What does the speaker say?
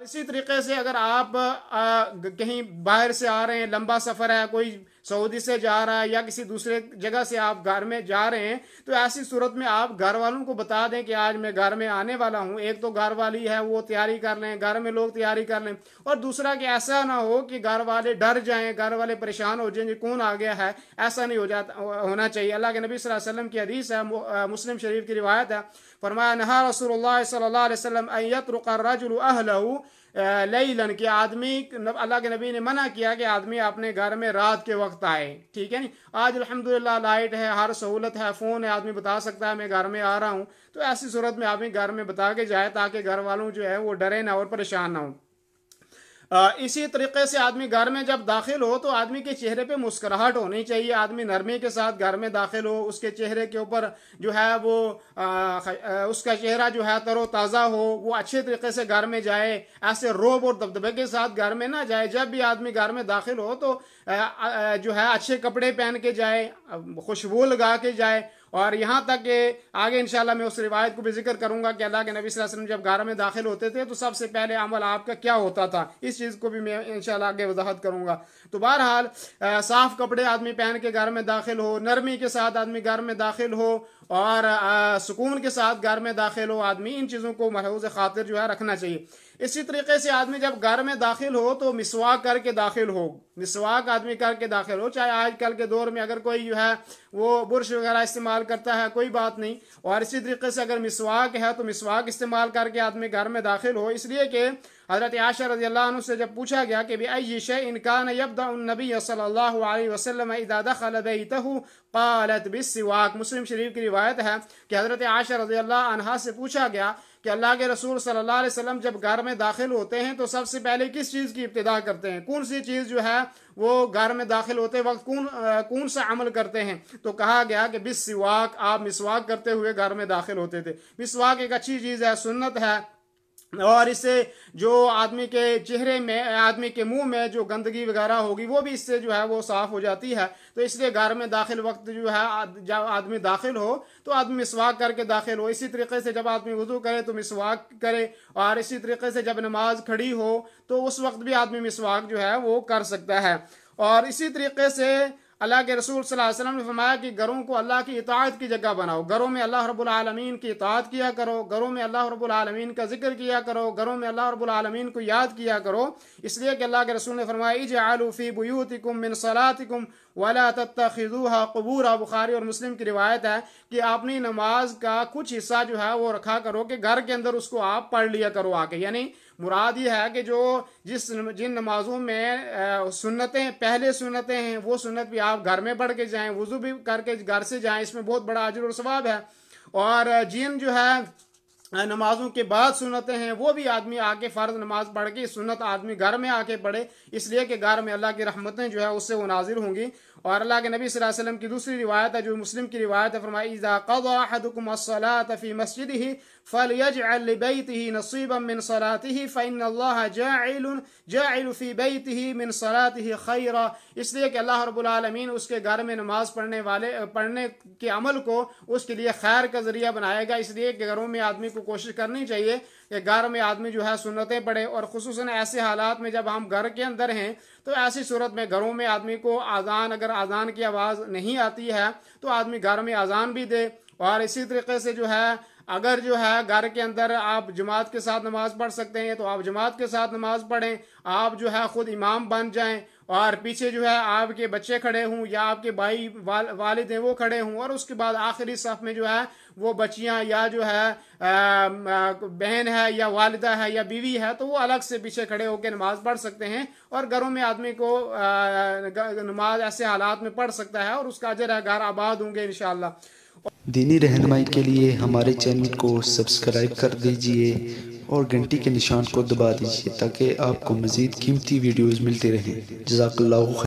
इसी तरीके से अगर आप कहीं बाहर से आ रहे हैं, लंबा सफ़र है, कोई सऊदी से जा रहा है या किसी दूसरे जगह से आप घर में जा रहे हैं, तो ऐसी सूरत में आप घर वालों को बता दें कि आज मैं घर में आने वाला हूं। एक तो घर वाली है वो तैयारी कर लें, घर में लोग तैयारी कर लें, और दूसरा कि ऐसा ना हो कि घर वाले डर जाएं, घर वाले परेशान हो जाएं कौन आ गया है, ऐसा नहीं होना चाहिए। अल्लाह के नबी सल्लल्लाहु अलैहि वसल्लम की हदीस है, मुस्लिम शरीफ की रिवायत है, फरमाया नहा रसूलुल्लाह सल्लल्लाहु अलैहि वसल्लम अन यत्रुक अर्रजुलु अहलहु लैलन, कि आदमी, अल्लाह के नबी ने मना किया कि आदमी अपने घर में रात के वक्त आए। ठीक है नी, आज अल्हम्दुलिल्लाह लाइट है, हर सहूलत है, फ़ोन है, आदमी बता सकता है मैं घर में आ रहा हूँ, तो ऐसी सूरत में आदमी घर में बता के जाए ताकि घर वालों जो है वो डरे ना और परेशान ना हो। इसी तरीके से आदमी घर में जब दाखिल हो तो आदमी के चेहरे पे मुस्कुराहट होनी चाहिए। आदमी नरमी के साथ घर में दाखिल हो, उसके चेहरे के ऊपर जो है वो उसका चेहरा जो है तरोताज़ा हो, वो अच्छे तरीके से घर में जाए, ऐसे रोब और दबदबे के साथ घर में ना जाए। जब भी आदमी घर में दाखिल हो तो जो है अच्छे कपड़े पहन के जाए, खुशबू लगा के जाए। और यहाँ तक कि आगे इंशाल्लाह मैं उस रिवायत को भी जिक्र करूंगा कि अल्लाह के नबी सल्लल्लाहु अलैहि वसल्लम जब घर में दाखिल होते थे तो सबसे पहले अमल आपका क्या होता था, इस चीज़ को भी मैं इंशाल्लाह आगे वजाहत करूंगा। तो बहरहाल साफ कपड़े आदमी पहन के घर में दाखिल हो, नरमी के साथ आदमी घर में दाखिल हो और सुकून के साथ घर में दाखिल हो। आदमी इन चीज़ों को महफूज खातिर जो है रखना चाहिए। इसी तरीके से आदमी जब घर में दाखिल हो तो मिसवाक करके दाखिल हो, मिसवाक आदमी करके दाखिल हो। चाहे आजकल के दौर में अगर कोई जो है वो बुरश वगैरह इस्तेमाल करता है कोई बात नहीं, और इसी तरीके से अगर मिसवाक है तो मिसवाक इस्तेमाल करके आदमी घर में दाखिल हो। इसलिए कि हज़रत आयशा रज़ियल्लाहु अन्हा से जब पूछा गया कि बिअय्यि शैइन कान यब्दअ नबी सल्लल्लाहु अलैहि वसल्लम इज़ा दखल बैतहु क़ालत बिस्सिवाक, मुस्लिम शरीफ की रिवायत है कि हज़रत आयशा रज़ियल्लाहु अन्हा से पूछा गया कि अल्लाह के रसूल सल्लल्लाहु अलैहि वसल्लम जब घर में दाखिल होते हैं तो सबसे पहले किस चीज़ की इब्तिदा करते हैं, कौन सी चीज़ जो है वो घर में दाखिल होते वक्त कौन सा अमल करते हैं। तो कहा गया कि बिस्सिवाक, आप मिसवाक करते हुए घर में दाखिल होते थे। मिसवाक एक अच्छी चीज़ है, सुन्नत है, और इससे जो आदमी के चेहरे में, आदमी के मुंह में जो गंदगी वगैरह होगी वो भी इससे जो है वो साफ़ हो जाती है। तो इसलिए घर में दाखिल वक्त जो है जब आदमी दाखिल हो तो आदमी मिसवाक करके दाखिल हो। इसी तरीके से जब आदमी वुज़ू करे तो मिसवाक करे, और इसी तरीके से जब नमाज खड़ी हो तो उस वक्त भी आदमी मिसवाक जो है वो कर सकता है। और इसी तरीके से अल्लाह के रसूल सल्लल्लाहु अलैहि वसल्लम ने फरमाया कि घरों को अल्लाह की इताअत की जगह बनाओ, घरों में अल्लाह रब्बुल आलमीन की इताअत किया करो, घरों में अल्लाह रब्बुल आलमीन का जिक्र किया करो, घरों में अल्लाह रब्बुल आलमीन को याद किया करो। इसलिए कि अल्लाह के रसूल ने फरमाया इजअलू फी बुयूतिकुम मिन सलातिकुम वला तत्तखिज़ूहा क़ुबूरा, बुखारी और मुस्लिम की रिवायत है कि अपनी नमाज का कुछ हिस्सा जो है वो रखा करो कि घर के अंदर उसको आप पढ़ लिया करो आके। यानी मुराद ये है कि जो जिन नमाजों में सुन्नतें, पहले सुन्नतें हैं, वो सुन्नत भी आप घर में पढ़ के जाएं, वुज़ू भी करके घर से जाएं, इसमें बहुत बड़ा अजर और सवाब है। और जिन जो है नमाजों के बाद सुन्नतें हैं वो भी आदमी आके फ़र्ज नमाज पढ़ के सुन्नत आदमी घर में आके पढ़े, इसलिए कि घर में अल्लाह की रहमतें जो है उससे वो नाजिल होंगी। और अल्लाह के नबी सल्लल्लाहु अलैहि वसल्लम की दूसरी रिवायत है जो मुस्लिम की रिवायत है, फरमाया इज़ा क़ज़ा अहदुकुम अस्सलात फ़ी मस्जिदिही फ़लयजअल लिबैतिही नसीबन मिन सलातिही फ़इन्नल्लाह जाइलु फ़ी बैतिही मिन सलातिही खैरा। इसलिए कि अल्लाह रब्बुल आलमीन उसके घर में नमाज पढ़ने के अमल को उसके लिए खैर का ज़रिया बनाएगा। इसलिए कि घरों में आदमी को कोशिश करनी चाहिए कि घर में आदमी जो है सुन्नतें पढ़े, और खुसूसन ऐसे हालात में जब हम घर के अंदर हैं तो ऐसी सूरत में घरों में आदमी को अगर आज़ान की आवाज़ नहीं आती है तो आदमी घर में अजान भी दे। और इसी तरीके से जो है अगर जो है घर के अंदर आप जमात के साथ नमाज पढ़ सकते हैं तो आप जमात के साथ नमाज पढ़ें, आप जो है ख़ुद इमाम बन जाएं और पीछे जो है आपके बच्चे खड़े हों या आपके भाई वालिद हैं वो खड़े हों, और उसके बाद आखिरी सफ़ में जो है वो बच्चियां या जो है बहन है या वालिदा है या बीवी है तो वो अलग से पीछे खड़े होकर नमाज पढ़ सकते हैं। और घरों में आदमी को नमाज ऐसे हालात में पढ़ सकता है और उसका अजर है, घर आबाद होंगे इंशाअल्लाह। दीनी रहनुमाई के लिए हमारे चैनल को सब्सक्राइब कर दीजिए और घंटी के निशान को दबा दीजिए ताकि आपको मज़ीद कीमती वीडियोज़ मिलती रहें। जज़ाकल्लाहु खैर।